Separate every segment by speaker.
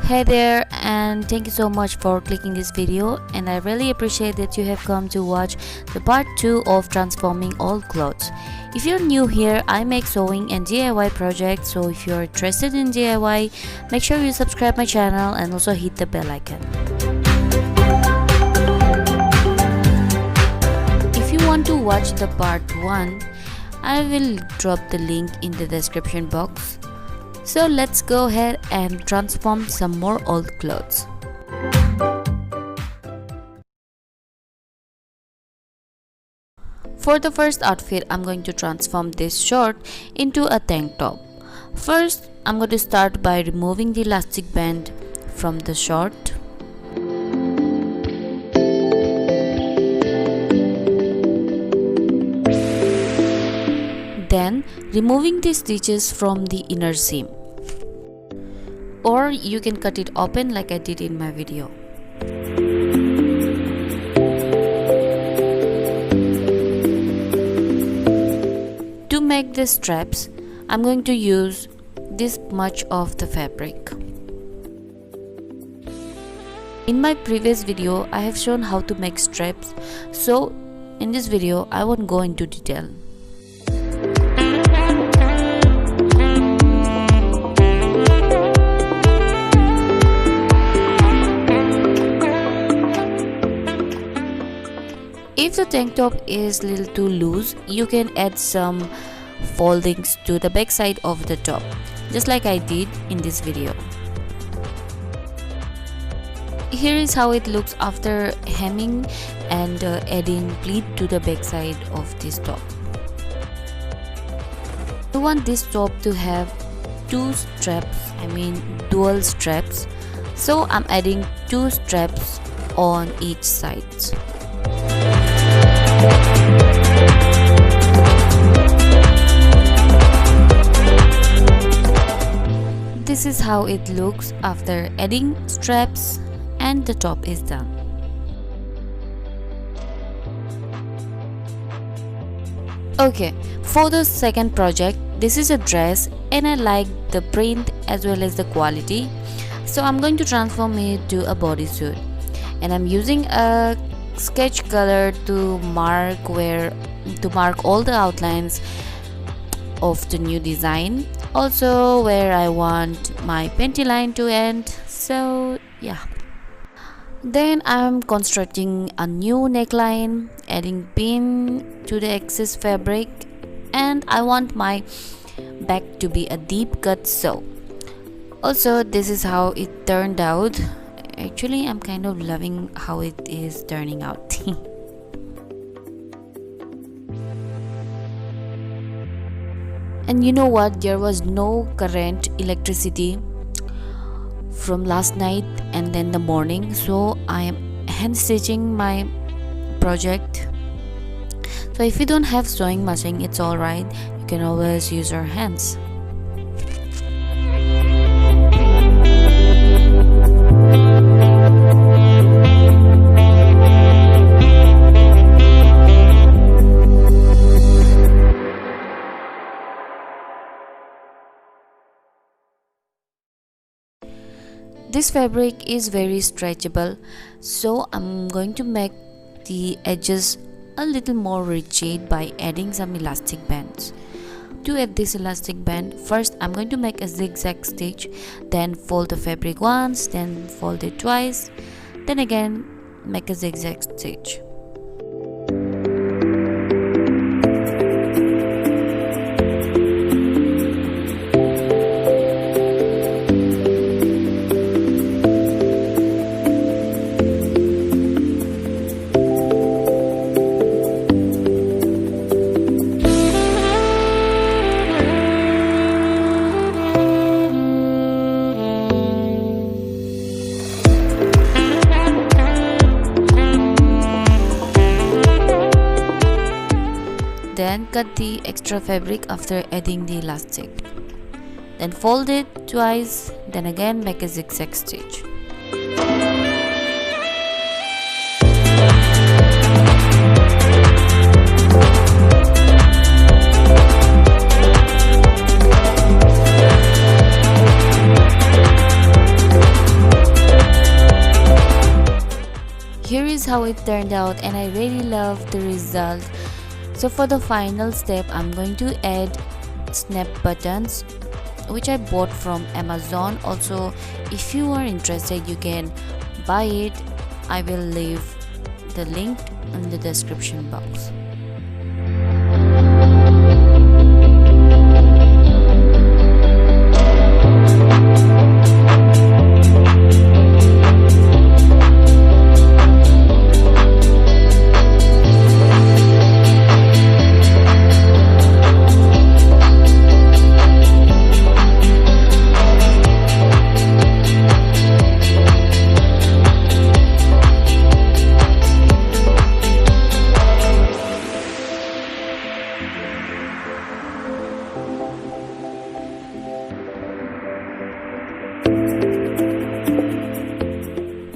Speaker 1: Hey there, and thank you so much for clicking this video, and I really appreciate that you have come to watch the part 2 of transforming old clothes. If you're new here, I make sewing and DIY projects, so if you're interested in DIY, make sure you subscribe my channel and also hit the bell icon. If you want to watch the part 1, I will drop the link in the description box. So let's go ahead and transform some more old clothes. For the first outfit, I'm going to transform this short into a tank top. First, I'm going to start by removing the elastic band from the short. Then, removing the stitches from the inner seam. Or you can cut it open like I did in my video. To make the straps, I'm going to use this much of the fabric. In my previous video, I have shown how to make straps, so in this video, I won't go into detail. If the tank top is a little too loose, you can add some foldings to the back side of the top, just like I did in this video. Here is how it looks after hemming and adding pleat to the back side of this top. I want this top to have two straps, dual straps, so I'm adding two straps on each side. This is how it looks after adding straps and the top is done. Okay, for the second project, this is a dress and I like the print as well as the quality, so I'm going to transform it to a bodysuit, and I'm using a sketch color to mark all the outlines of the new design, also where I want my panty line to end. So yeah, then I'm constructing a new neckline, adding pin to the excess fabric, and I want my back to be a deep cut sew. Also, this is how it turned out. Actually, I'm kind of loving how it is turning out. And you know what? There was no current electricity from last night and then the morning, so I am hand stitching my project. So if you don't have sewing machine, it's alright. You can always use your hands. This fabric is very stretchable, so I'm going to make the edges a little more rigid by adding some elastic bands. To add this elastic band, first I'm going to make a zigzag stitch, then fold the fabric once, then fold it twice, then again make a zigzag stitch. Then cut the extra fabric after adding the elastic. Then fold it twice, then again make a zigzag stitch. how it turned out, and I really love the result. So for the final step, I'm going to add snap buttons, which I bought from Amazon. Also, if you are interested, you can buy it. I will leave the link in the description box.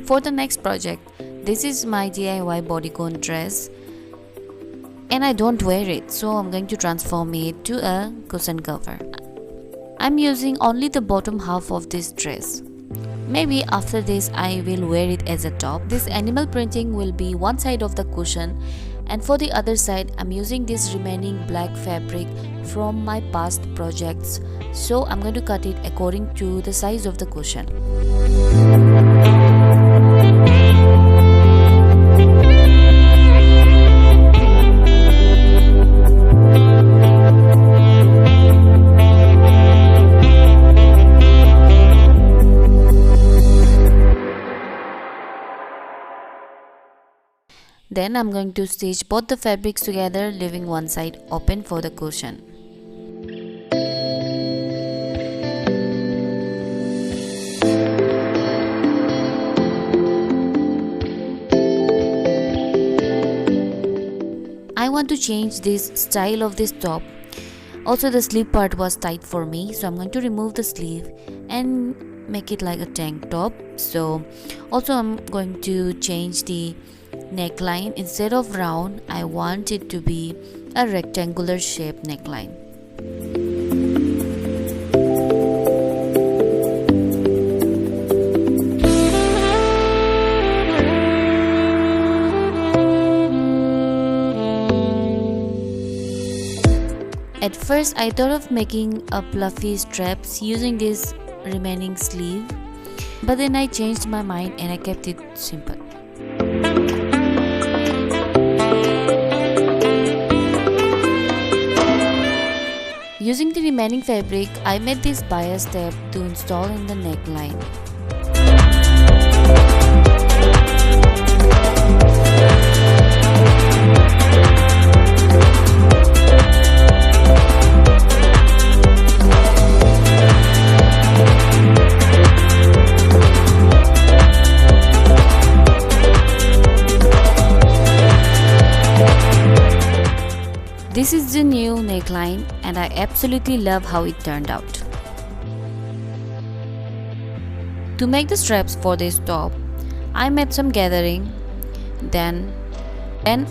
Speaker 1: For the next project, this is my DIY bodycon dress, and I don't wear it, so I'm going to transform it to a cushion cover. I'm using only the bottom half of this dress. Maybe after this I will wear it as a top. This animal printing will be one side of the cushion, and for the other side I'm using this remaining black fabric from my past projects, so I'm going to cut it according to the size of the cushion. Then I'm going to stitch both the fabrics together, leaving one side open for the cushion. I want to change this style of this top. Also, the sleeve part was tight for me, so I'm going to remove the sleeve and make it like a tank top. So also I'm going to change the neckline. Instead of round, I want it to be a rectangular shape neckline. At first I thought of making a fluffy straps using this remaining sleeve, but then I changed my mind and I kept it simple. Using the remaining fabric, I made this bias tab to install in the neckline. This is the new neckline and I absolutely love how it turned out. To make the straps for this top, I made some gathering, then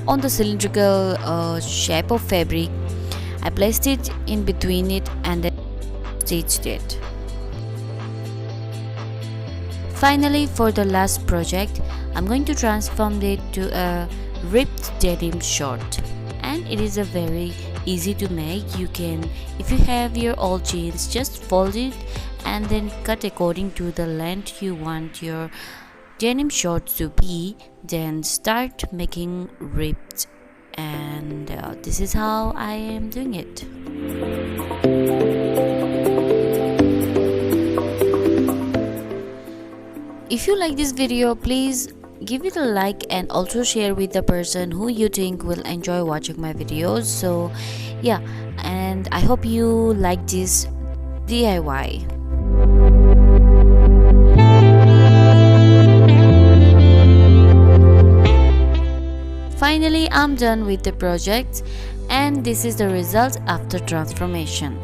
Speaker 1: on the cylindrical shape of fabric, I placed it in between it and then stitched it. Finally, for the last project, I'm going to transform it to a ripped denim short. And it is a very easy to make. You can, if you have your old jeans, just fold it and then cut according to the length you want your denim shorts to be, then start making ripped, and this is how I am doing it. If you like this video, please give it a like and also share with the person who you think will enjoy watching my videos. So yeah, and I hope you like this DIY. Finally, I'm done with the project, and this is the result after transformation.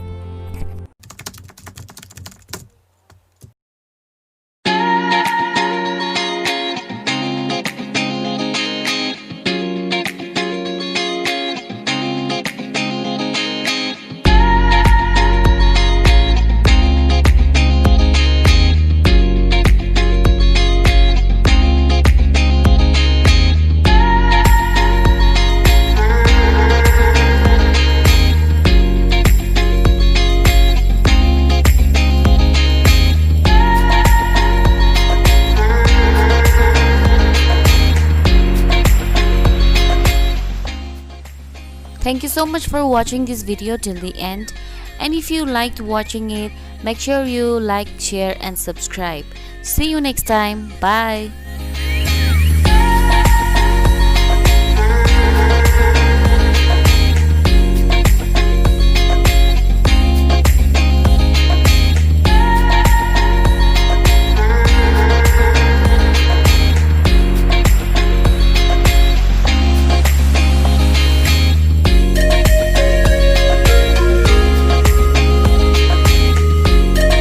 Speaker 1: Thank you so much for watching this video till the end, and if you liked watching it, make sure you like, share and subscribe. See you next time. Bye.